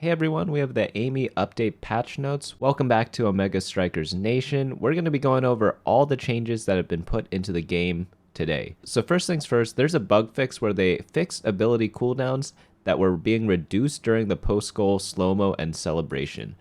Hey everyone, we have the Ai.Mi update patch notes. Welcome back to Omega Strikers Nation. We're going to be going over all the changes that have been put into the game today. So first things first, there's a bug fix where they fixed ability cooldowns that were being reduced during the post-goal, slow-mo, and celebration.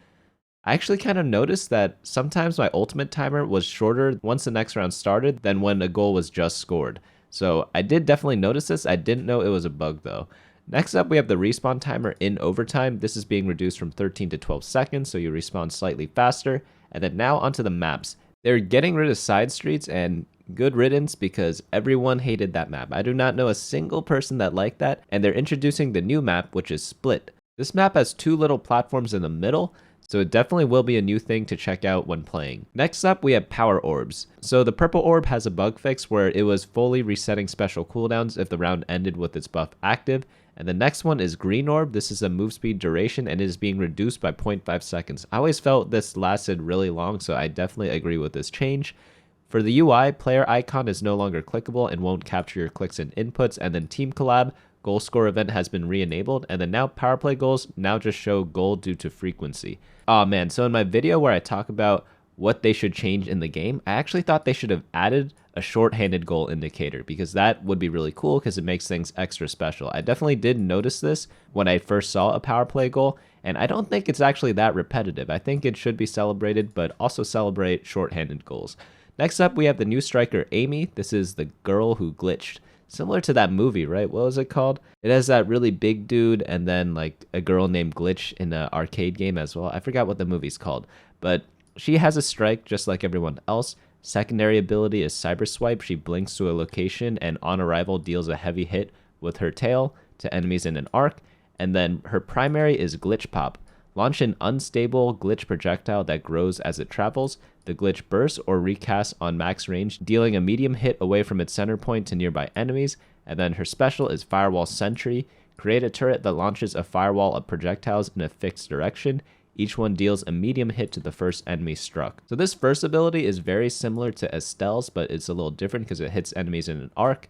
I actually kind of noticed that sometimes my ultimate timer was shorter once the next round started than when a goal was just scored. So I did definitely notice this. I didn't know it was a bug though. Next up, we have the respawn timer in overtime. This is being reduced from 13 to 12 seconds, so you respawn slightly faster. And then now onto the maps. They're getting rid of side streets, and good riddance because everyone hated that map. I do not know a single person that liked that, and they're introducing the new map, which is Split. This map has two little platforms in the middle, so it definitely will be a new thing to check out when playing. Next up, we have Power Orbs. So the purple orb has a bug fix where it was fully resetting special cooldowns if the round ended with its buff active. And the next one is Green Orb. This is a move speed duration and it is being reduced by 0.5 seconds. I always felt this lasted really long, so I definitely agree with this change. For the UI, player icon is no longer clickable and won't capture your clicks and inputs. And then Team Collab, goal score event has been re-enabled. And then now power play goals now just show goal due to frequency. Oh man, so in my video where I talk about what they should change in the game, I actually thought they should have added a short-handed goal indicator because that would be really cool because it makes things extra special. I definitely did notice this when I first saw a power play goal, and I don't think it's actually that repetitive. I think it should be celebrated, but also celebrate short-handed goals. Next up, we have the new striker Ai.Mi. This is the girl who glitched. Similar to that movie, right? What was it called? It has that really big dude and then like a girl named Glitch in an arcade game as well. I forgot what the movie's called, but she has a strike just like everyone else. Secondary ability is Cyber Swipe. She blinks to a location and on arrival deals a heavy hit with her tail to enemies in an arc. And then her primary is Glitch Pop. Launch an unstable glitch projectile that grows as it travels. The glitch bursts or recasts on max range, dealing a medium hit away from its center point to nearby enemies. And then her special is Firewall Sentry. Create a turret that launches a firewall of projectiles in a fixed direction. Each one deals a medium hit to the first enemy struck. So this first ability is very similar to Estelle's, but it's a little different because it hits enemies in an arc.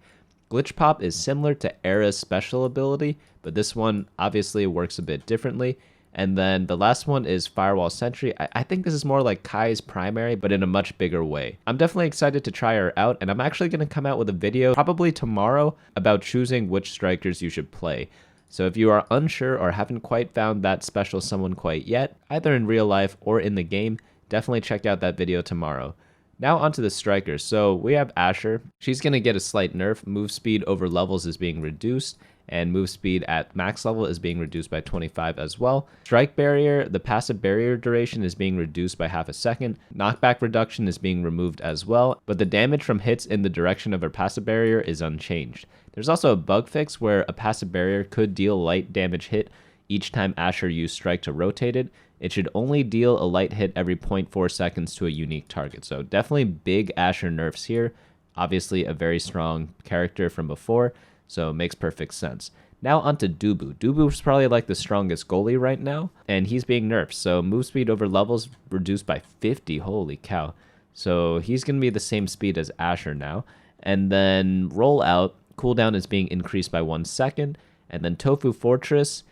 Glitch Pop is similar to Era's special ability, but this one obviously works a bit differently. And then the last one is Firewall Sentry. I think this is more like Kai's primary, but in a much bigger way. I'm definitely excited to try her out, and I'm actually going to come out with a video probably tomorrow about choosing which strikers you should play. So if you are unsure or haven't quite found that special someone quite yet, either in real life or in the game, definitely check out that video tomorrow. Now onto the strikers. So we have Asher. She's going to get a slight nerf. Move speed over levels is being reduced, and move speed at max level is being reduced by 25 as well. Strike barrier, the passive barrier duration is being reduced by half a second. Knockback reduction is being removed as well, but the damage from hits in the direction of her passive barrier is unchanged. There's also a bug fix where a passive barrier could deal light damage hit each time Asher used strike to rotate it. It should only deal a light hit every 0.4 seconds to a unique target. So definitely big Asher nerfs here. Obviously a very strong character from before, so it makes perfect sense. Now onto Dubu. Dubu's probably like the strongest goalie right now, and he's being nerfed. So move speed over levels reduced by 50. Holy cow. So he's going to be the same speed as Asher now. And then rollout, cooldown is being increased by 1 second. And then Tofu Fortress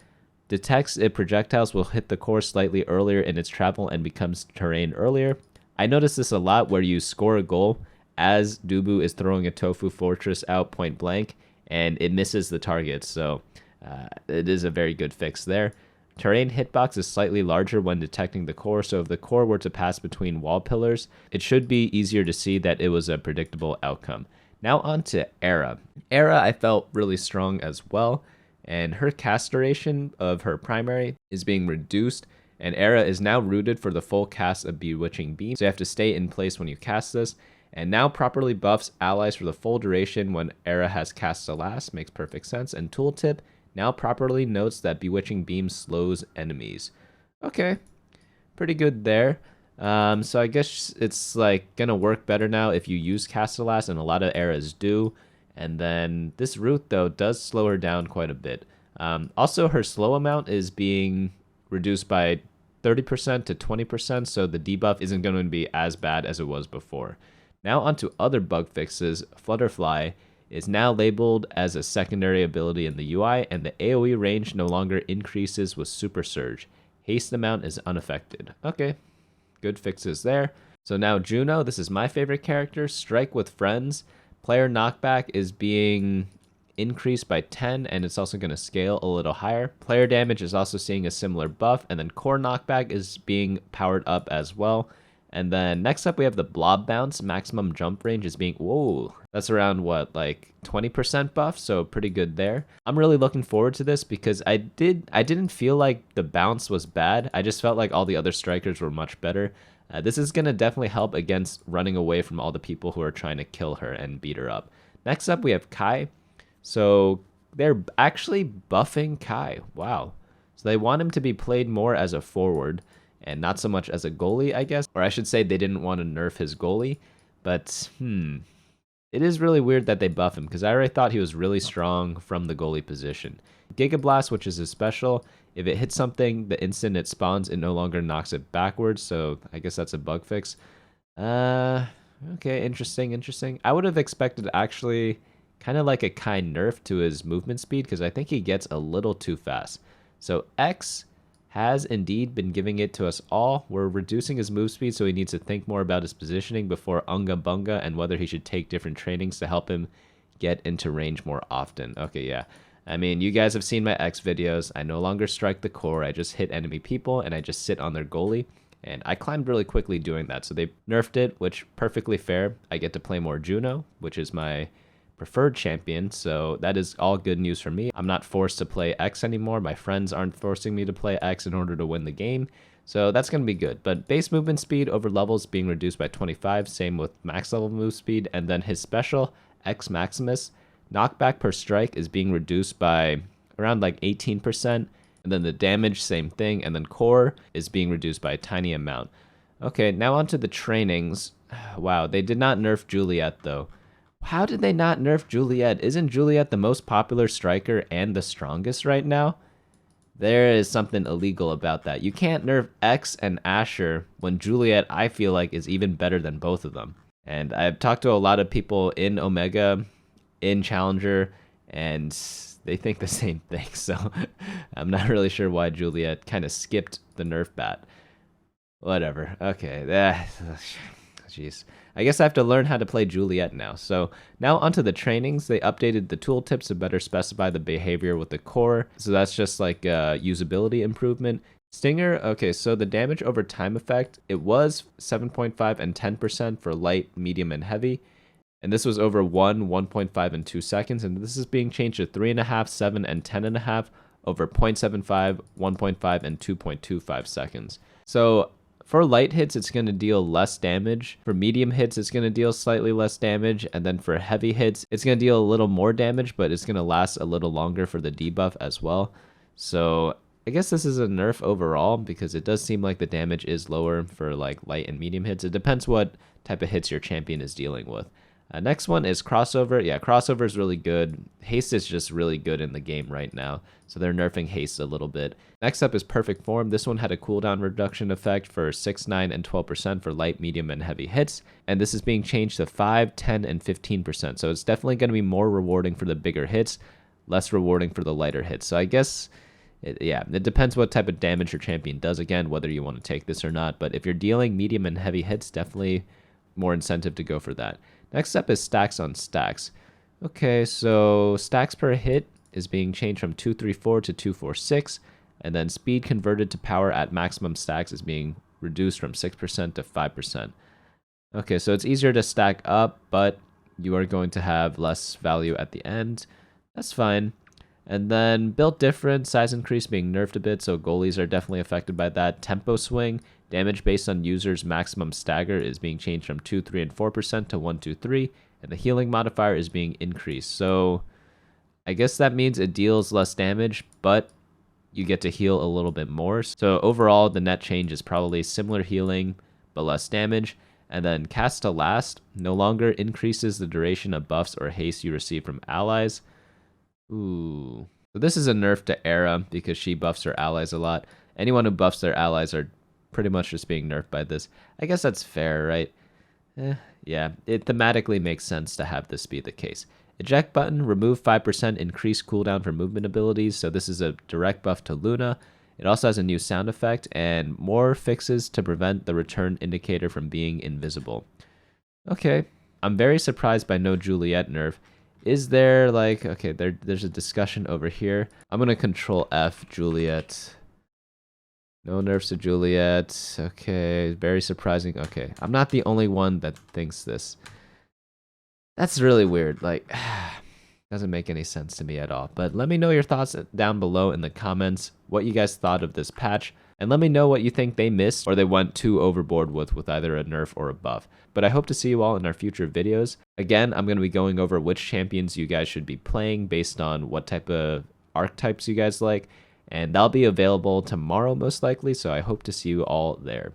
detects if projectiles will hit the core slightly earlier in its travel and becomes terrain earlier. I noticed this a lot where you score a goal as Dubu is throwing a Tofu Fortress out point blank, and it misses the target, so it is a very good fix there. Terrain hitbox is slightly larger when detecting the core, so if the core were to pass between wall pillars, it should be easier to see that it was a predictable outcome. Now on to Era. Era I felt really strong as well, and her cast duration of her primary is being reduced, and Era is now rooted for the full cast of Bewitching Beam, so you have to stay in place when you cast this. And now properly buffs allies for the full duration when Era has cast the last. Makes perfect sense. And tooltip now properly notes that Bewitching Beam slows enemies. Okay, pretty good there. So I guess it's like gonna work better now if you use cast the last, and a lot of Eras do. And then this root though does slow her down quite a bit. Also her slow amount is being reduced by 30% to 20%, so the debuff isn't going to be as bad as it was before. Now onto other bug fixes. Flutterfly is now labeled as a secondary ability in the UI, and the AoE range no longer increases with Super Surge. Haste amount is unaffected. Okay, good fixes there. So now Juno, this is my favorite character. Strike with friends. Player knockback is being increased by 10, and it's also going to scale a little higher. Player damage is also seeing a similar buff, and then core knockback is being powered up as well. And then next up we have the blob bounce. Maximum jump range is being, whoa, that's around what, like 20% buff, so pretty good there. I'm really looking forward to this because I didn't feel like the bounce was bad. I just felt like all the other strikers were much better. This is going to definitely help against running away from all the people who are trying to kill her and beat her up. Next up we have Kai. So they're actually buffing Kai. Wow. So they want him to be played more as a forward and not so much as a goalie, I guess. Or I should say they didn't want to nerf his goalie. But, it is really weird that they buff him because I already thought he was really strong from the goalie position. Giga Blast, which is his special, if it hits something, the instant it spawns, it no longer knocks it backwards. So I guess that's a bug fix. Okay, interesting. I would have expected actually kind of like a Kai nerf to his movement speed because I think he gets a little too fast. So X has indeed been giving it to us all. We're reducing his move speed, so he needs to think more about his positioning before Unga Bunga and whether he should take different trainings to help him get into range more often. Okay, yeah. I mean, you guys have seen my X videos. I no longer strike the core. I just hit enemy people and I just sit on their goalie. And I climbed really quickly doing that. So they nerfed it, which perfectly fair. I get to play more Juno, which is my preferred champion, so that is all good news for me. I'm not forced to play X anymore. My friends aren't forcing me to play X in order to win the game, so that's going to be good. But base movement speed over levels being reduced by 25, same with max level move speed, and then his special, X Maximus, knockback per strike is being reduced by around like 18%, and then the damage, same thing, and then core is being reduced by a tiny amount. Okay, now onto the trainings. Wow, they did not nerf Juliet though. How did they not nerf Juliet? Isn't Juliet the most popular striker and the strongest right now? There is something illegal about that. You can't nerf X and Asher when Juliet, I feel like, is even better than both of them. And I've talked to a lot of people in Omega, in Challenger, and they think the same thing. So I'm not really sure why Juliet kind of skipped the nerf bat. Whatever. Okay. Jeez. I guess I have to learn how to play Juliet now. So now onto the trainings. They updated the tooltips to better specify the behavior with the core. So that's just like a usability improvement. Stinger, okay, so the damage over time effect, it was 7.5 and 10% for light, medium, and heavy. And this was over 1.5, and 2 seconds. And this is being changed to 3.5, 7, and 10.5 over 0.75, 1.5, and 2.25 seconds. So for light hits, it's going to deal less damage. For medium hits, it's going to deal slightly less damage. And then for heavy hits, it's going to deal a little more damage, but it's going to last a little longer for the debuff as well. So I guess this is a nerf overall because it does seem like the damage is lower for like light and medium hits. It depends what type of hits your champion is dealing with. Next one is crossover. Yeah, crossover is really good. Haste is just really good in the game right now, so they're nerfing haste a little bit. Next up is perfect form. This one had a cooldown reduction effect for 6, 9, and 12% for light, medium, and heavy hits, and this is being changed to 5, 10, and 15%. So it's definitely going to be more rewarding for the bigger hits, less rewarding for the lighter hits. So I guess, it depends what type of damage your champion does, again, whether you want to take this or not. But if you're dealing medium and heavy hits, definitely more incentive to go for that. Next up is stacks on stacks. Okay, so stacks per hit is being changed from 234 to 246, and then speed converted to power at maximum stacks is being reduced from 6% to 5%. Okay, so it's easier to stack up, but you are going to have less value at the end. That's fine. And then build difference, size increase being nerfed a bit, so goalies are definitely affected by that. Tempo swing, damage based on user's maximum stagger is being changed from 2, 3, and 4% to 1, 2, 3, and the healing modifier is being increased. So I guess that means it deals less damage, but you get to heal a little bit more. So overall, the net change is probably similar healing, but less damage. And then cast to last no longer increases the duration of buffs or haste you receive from allies. Ooh. So this is a nerf to Era because she buffs her allies a lot. Anyone who buffs their allies are pretty much just being nerfed by this. I guess that's fair, right? Yeah, it thematically makes sense to have this be the case. Eject button, remove 5% increased cooldown for movement abilities. So this is a direct buff to Luna. It also has a new sound effect and more fixes to prevent the return indicator from being invisible. Okay, I'm very surprised by no Juliet nerf. Is there like, okay, there's a discussion over here. I'm gonna control F Juliet. No nerfs to Juliet. Okay, very surprising. Okay, I'm not the only one that thinks this. That's really weird. Like, doesn't make any sense to me at all. But let me know your thoughts down below in the comments, what you guys thought of this patch, and let me know what you think they missed or they went too overboard with either a nerf or a buff. But I hope to see you all in our future videos. Again, I'm going to be going over which champions you guys should be playing based on what type of archetypes you guys like, and that'll be available tomorrow most likely, so I hope to see you all there.